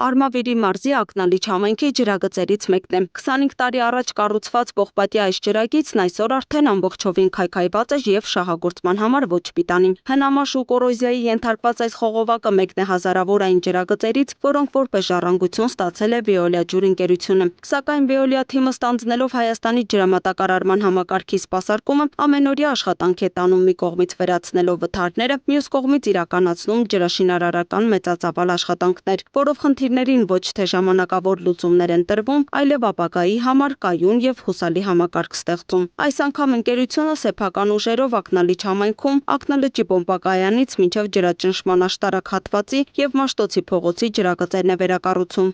Արմավիրի մարզի Ակնալիչ համայնքի ջրագծերից մեկն է։ 25 տարի առաջ կառուցված Պողպատի այս ջրագիծն այսօր արդեն ամբողջովին քայքայված է եւ շահագործման համար ոչ պիտանի։ Հնամաշ ու կորոզիայի ենթարկված այս խողովակը մեկն է հազարավոր այն ջրագծերից, որոնք որպես ժառանգություն ստացել է Veolia ջուր ընկերությունը։ Սակայն Veolia թիմը ստանձնելով Հայաստանի ջրամատակարարման համակարգի սպասարկումը ամենօրյա աշխատանք է տանում, մի կողմից վերացնելով վթարները, մյուս կողմից իրականացնում ջրաշինարարական մեծածավալ աշխատանքներ, որով խնդիրներին ոչ թե ժամանակավոր լուծումներ են տրվում, այլև ապագայի համար կայուն եւ հուսալի համակարգ ստեղծում։ Այս անգամ ընկերությունը սեփական ուժերով Ակնալիչ համայնքում Ակնալճի պոմպակայանից մինչև ջրաճնշման աշտարակ հատվածի եւ Մաշտոցի փողոցի ջրագծերն է վերակառուցում։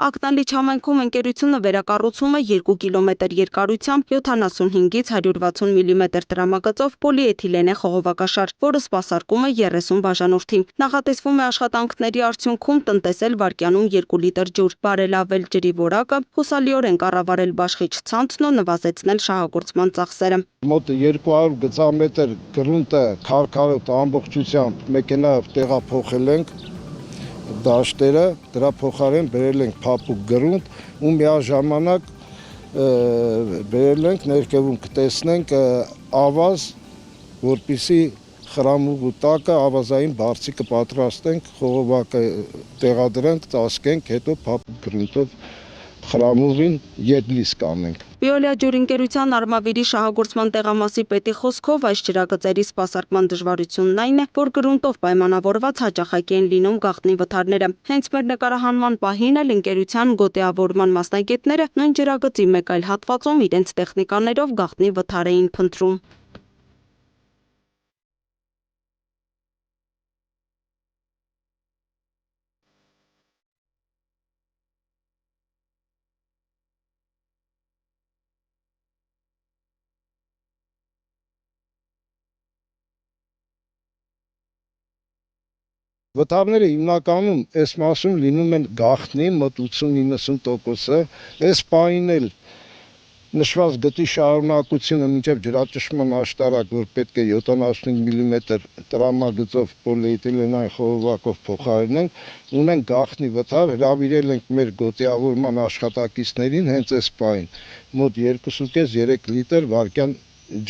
Ակնալիչ համայնքում ընկերությունը վերակառուցում է 2 կիլոմետր երկարությամբ 75-ից 160 մմ տրամագծով պոլիէթիլենե խողովակաշար, որը սպասարկում է 30 բաժանորդի։ Նախատեսվում է աշխատանքների արդյունքում տնտեսել վայրկյանում 2 լիտր ջուր, բարելավել ջրի որակը, հուսալիորեն կառավարել բաշխիչ ցանցն ու նվազեցնել շահագործման ծախսերը։ Մոտ 200 գծամետր գրունտը քարքարոտ ամբողջությամբ մեքենայով տեղափոխել ենք դաշտերը, դրա փոխարեն բերել ենք փափուկ գրունտ ու միաժամանակ բերել ենք ներքևում կտեսնենք ավազ, որպեսզի խրամուղու տակը ավազային բարձի կպատրաստենք, խողովակը տեղադրենք, ծածկենք, հետո փափուկ գրունտով խրամուղին ետլիս կանենք։ Veolia ջուր ընկերության Արմավիրի շահագործման տեղամասի պետի խոսքով այս ջրագծերի սպասարկման դժվարությունն այն է, որ գրունտով պայմանավորված հաճախակի են լինում գաղտնի վթարները։ Հենց մեր նկարահանման պահին էլ ընկերության գոտեավորման մասնագետները նույն ջրագծի մեկ այլ հատվածում իրենց տեխնիկաներով գաղտնի վթար էին փնտրում։ Վթարները հիմնականում այս մասում լինում են գաղտնի, մոտ 80-90%-ը, այս պահին էլ նշված գծի շարունակությունը մինչև ջրաճնշման աշտարակ, որ պետք է 75 մմ տրամագծով պոլիէթիլենային խողովակով փոխարինենք, ունեն գաղտնի վթար, հրավիրել ենք մեր գոտեավորման աշխատակիցներին հենց այս պահին, մոտ 2.5-3 լիտր վայրկյան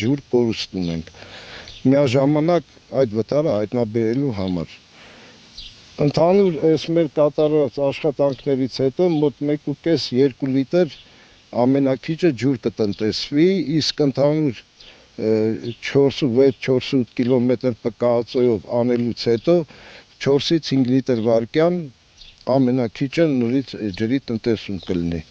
ջուր կորուստ ունենք, միաժամանակ այդ վթարը հայտնաբերելու համար։ Ընդհանուր այս մեր կատարած աշխատանքներից հետո մոտ 1.5-2 լիտր ամենակիչը ջուր կտնտեսվի, իսկ ընդհանուր 4-6-4-8 կիլոմետր ՊԿԱԾ-ով անելուց հետո 4-ից 5 լիտր վայրկյան ամենակիչը նորից ջրի տնտեսում կլինի։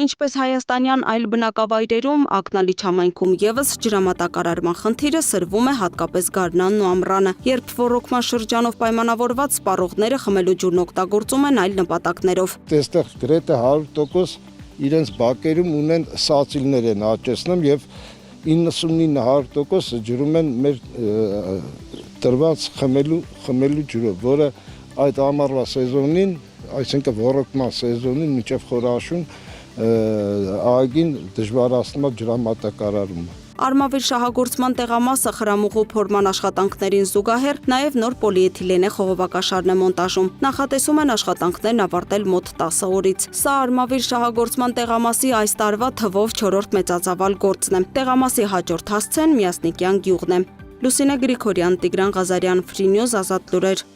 Ինչպես հայաստանյան այլ բնակավայրերում, Ակնալիչ համայնքում եւս ջրամատակարարման խնդիրը սրվում է հատկապես գարնանն ու ամռանը, երբ ոռոգման շրջանով պայմանավորված սպառողները խմելու ջուրն օգտագործում են այլ նպատակներով։ Այստեղ գրեթե 100% իրենց բակերում ունեն սացիլներ են աճեցնում եւ 99% ջրում են մեր տրված խմելու ջուրով, որը այդ ամառվա սեզոնին, այսինքն ոռոգման սեզոնին մինչև խորաշուն ագին դժվարացնում է ջրամատակարարումը։ Արմավիր շահագործման տեղամասը խրամուղու փորման աշխատանքներին զուգահեռ նաև նոր պոլիէթիլենե խողովակաշարն է մոնտաժում։ Նախատեսում են աշխատանքներն ավարտել մոտ 10 օրից։ Սա Արմավիր շահագործման տեղամասի այս տարվա թվով 4-րդ մեծածավալ գործն է։ Տեղամասի հաջորդ հասցեն Միասնիկյան գյուղն է։ Լուսինե Գրիգորյան, Տիգրան Ղազարյան, Free News, Ազատ լուրեր։